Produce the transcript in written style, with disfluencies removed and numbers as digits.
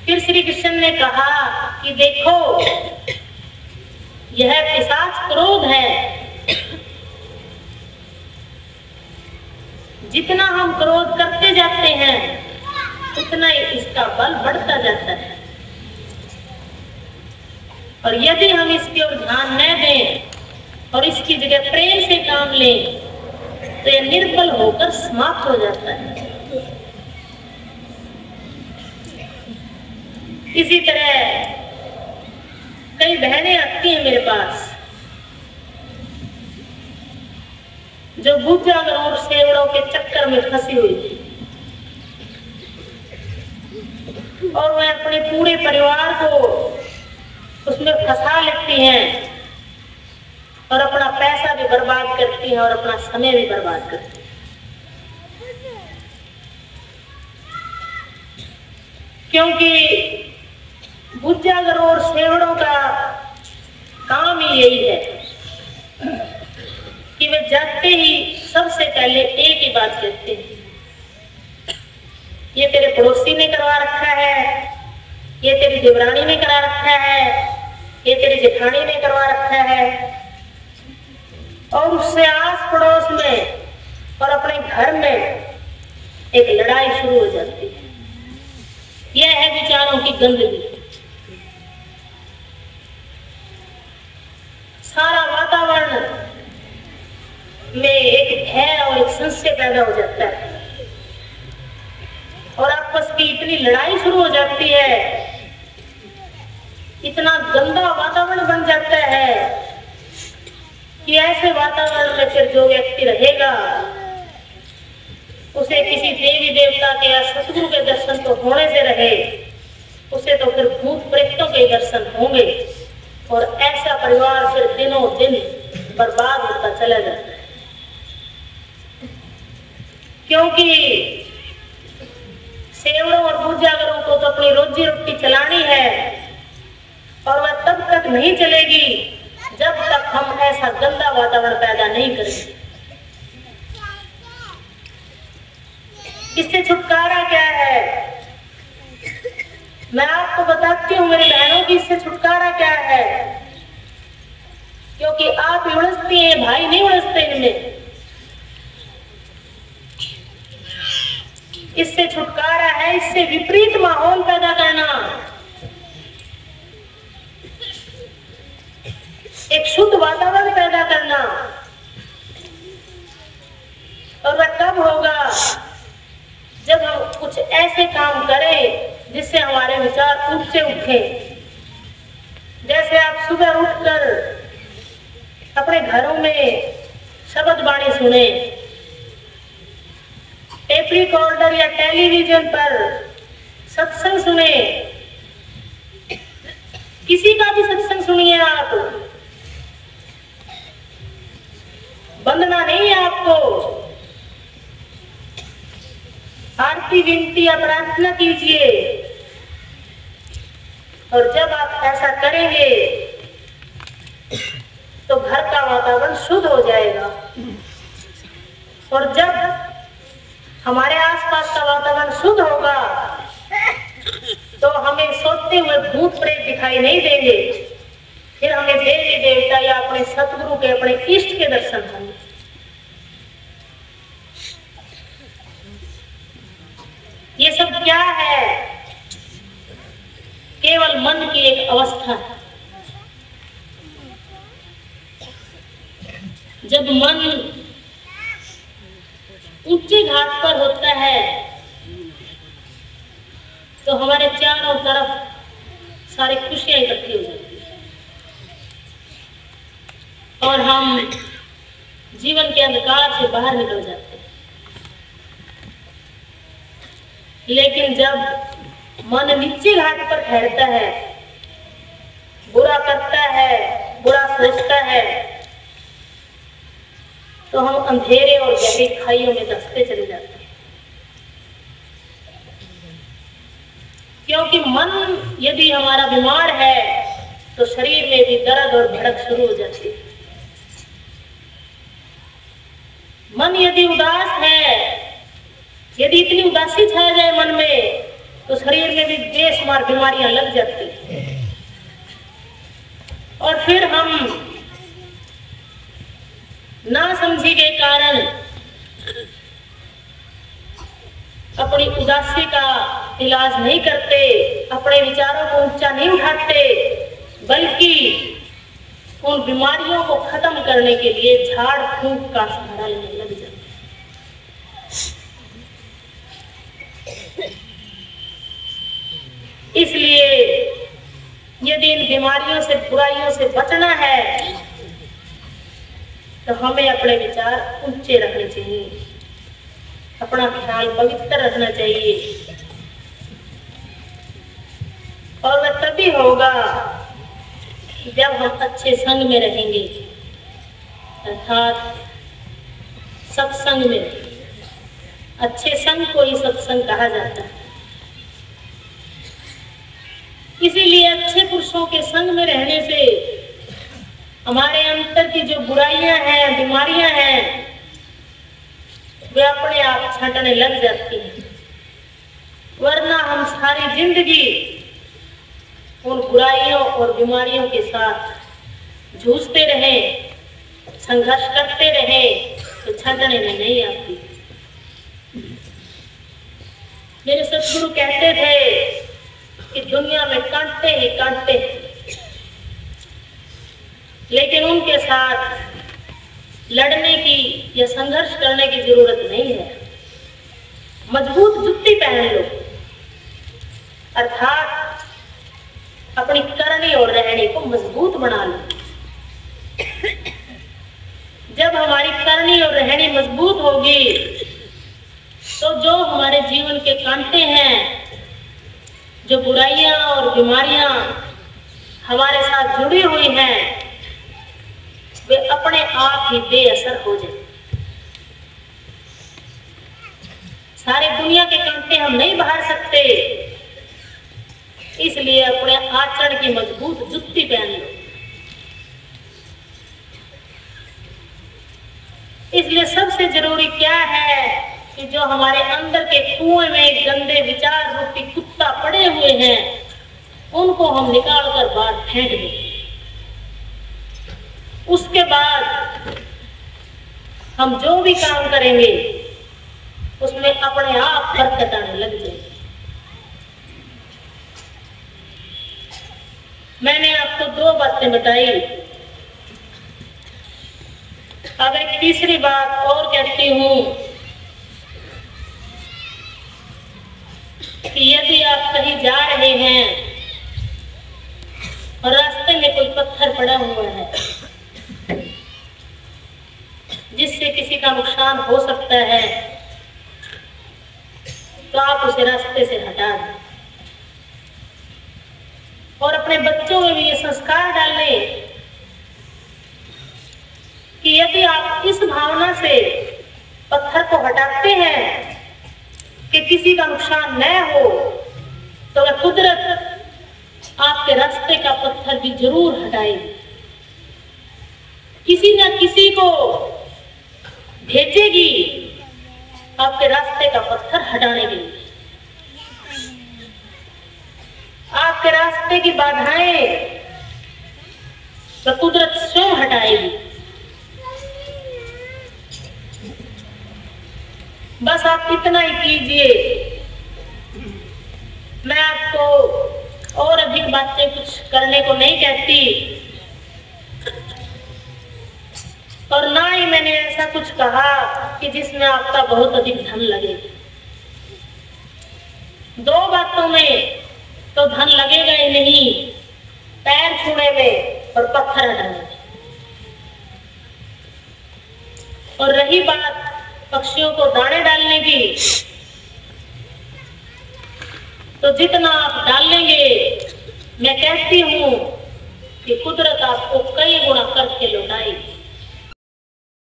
फिर श्री कृष्ण ने कहा कि देखो, यह पिशाच क्रोध है। जितना हम क्रोध करते जाते हैं उतना ही इसका बल बढ़ता जाता है, और यदि हम इसकी ओर ध्यान न दें और इसकी जगह प्रेम से काम लें तो यह निर्बल होकर समाप्त हो जाता है। इसी तरह कई बहनें आती हैं मेरे पास जो बुद्धिजागर और सेवड़ों के चक्कर में फंसी हुई थी, और वह अपने पूरे परिवार को उसमें फंसा लेती हैं और अपना पैसा भी बर्बाद करती हैं और अपना समय भी बर्बाद करती हैं। क्योंकि बुद्धिजागर और सेवड़ों का काम ही यही है कि वे जाते ही सबसे पहले एक ही बात कहते हैं, ये तेरे पड़ोसी ने करवा रखा है, ये तेरी देवरानी ने करा रखा है, ये तेरी जेठानी ने करवा रखा है। और उससे आस पड़ोस में और अपने घर में एक लड़ाई शुरू हो जाती है। यह है विचारों की गंदगी। सारा वातावरण में एक भय और एक संशय पैदा हो जाता है और आपस की इतनी लड़ाई शुरू हो जाती है, इतना गंदा वातावरण बन जाता है कि ऐसे वातावरण में फिर जो व्यक्ति रहेगा उसे किसी देवी देवता के या सतगुरु के दर्शन तो होने से रहे, उसे तो फिर भूत प्रेतों के दर्शन होंगे, और ऐसा परिवार फिर दिनों दिन बर्बाद होता चला जाता है। क्योंकि सेवड़ों और बुद्धिजागरों को तो अपनी रोजी रोटी चलानी है, और वह तब तक नहीं चलेगी जब तक हम ऐसा गंदा वातावरण पैदा नहीं करेंगे। इससे छुटकारा क्या है? मैं आपको बताती हूँ मेरी बहनों की, इससे छुटकारा क्या है। क्योंकि आप उलझती हैं, भाई नहीं उलझते इनमें। इससे छुटकारा है इससे विपरीत माहौल पैदा करना, एक शुद्ध वातावरण पैदा करना। और वह कब होगा? जब हम कुछ ऐसे काम करें जिससे हमारे विचार ऊंचे उठे। जैसे आप सुबह उठकर अपने घरों में शब्द वाणी सुने, टेप रिकॉर्डर या टेलीविजन पर सत्संग सुने, किसी का भी सत्संग सुनिए आप, बंदना नहीं है आपको। आरती विनती या प्रार्थना कीजिए, और जब आप ऐसा करेंगे तो घर का वातावरण शुद्ध हो जाएगा। और जब हमारे आसपास का वातावरण शुद्ध होगा तो हमें सोते हुए भूत प्रेत दिखाई नहीं देंगे, फिर हमें देवी देवता या अपने सतगुरु के, अपने इष्ट के दर्शन होंगे। ये सब क्या है? केवल मन की एक अवस्था है। जब मन ऊंचे घाट पर होता है तो हमारे चारों तरफ सारी खुशियां इकट्ठी हो जाती है और हम जीवन के अंधकार से बाहर निकल जाते हैं। लेकिन जब मन नीचे घाट पर ठहरता है, बुरा करता है, बुरा सोचता है, तो हम अंधेरे और गहरी खाइयों में धंसते चले जाते हैं। क्योंकि मन यदि हमारा बीमार है तो शरीर में भी दर्द और भड़क शुरू हो जाती है। मन यदि उदास है, यदि इतनी उदासी छा जाए मन में तो शरीर में भी बेशुमार बीमारियां लग जाती हैं। और फिर हम ना समझी के कारण अपनी उदासी का इलाज नहीं करते, अपने विचारों को ऊंचा नहीं उठाते, बल्कि उन बीमारियों को खत्म करने के लिए झाड़ फूंक का सहारा लेने लग जाते। इसलिए यदि इन बीमारियों से, बुराइयों से बचना है तो हमें अपने विचार ऊंचे रखने चाहिए, अपना ख्याल पवित्र रखना चाहिए। और वह तभी होगा जब हम अच्छे संग में रहेंगे, अर्थात सत्संग में। अच्छे संग को ही सत्संग कहा जाता है। इसीलिए अच्छे पुरुषों के संग में रहने से हमारे अंतर की जो बुराइयां हैं, बीमारियां हैं, वे अपने आप छंटने लग जाती हैं। वरना हम सारी जिंदगी उन बुराइयों और बीमारियों के साथ जूझते रहे, संघर्ष करते रहे, तो छंटने में नहीं आती। मेरे सतगुरु कहते थे कि दुनिया में कांटे ही कांटे, लेकिन उनके साथ लड़ने की या संघर्ष करने की जरूरत नहीं है। मजबूत जुत्ती पहन लो, अर्थात अपनी करनी और रहनी को मजबूत बना लो। जब हमारी करनी और रहनी मजबूत होगी तो जो हमारे जीवन के कांटे हैं, जो बुराइयां और बीमारियां हमारे साथ जुड़ी हुई हैं, वे अपने आप ही बेअसर हो जाए। सारी दुनिया के कांटे हम नहीं बाहर सकते, इसलिए अपने आचरण की मजबूत जुत्ती पहन लो। इसलिए सबसे जरूरी क्या है कि जो हमारे अंदर के कुएं में गंदे विचार रूपी कुत्ता पड़े हुए हैं, उनको हम निकाल कर बाहर फेंक दें। उसके बाद हम जो भी काम करेंगे उसमें अपने आप बरकत आने लग जाएगी। मैंने आपको 2 बातें बताई, अब एक तीसरी बात और कहती हूं कि यदि आप कहीं जा रहे हैं और रास्ते में कोई पत्थर पड़ा हुआ है जिससे किसी का नुकसान हो सकता है, तो आप उसे रास्ते से हटा दें। और अपने बच्चों में भी ये संस्कार डालें कि यदि आप इस भावना से पत्थर को हटाते हैं कि किसी का नुकसान न हो, तो वह कुदरत आपके रास्ते का पत्थर भी जरूर हटाएगी। किसी न किसी को भेजेगी आपके रास्ते का पत्थर हटाने के लिए। आपके रास्ते की बाधाएं वह कुदरत स्वयं हटाएगी। बस आप इतना ही कीजिए। मैं आपको और अधिक बातें कुछ करने को नहीं कहती, और ना ही मैंने ऐसा कुछ कहा कि जिसमें आपका बहुत अधिक धन लगे। 2 बातों में तो धन लगेगा ही नहीं, पैर छूने में और पत्थर हटाने में। और रही बात पक्षियों को दाने डालने की, तो जितना आप डालेंगे, मैं कहती हूं कि कुदरत आपको कई गुना करके लौटाएगी।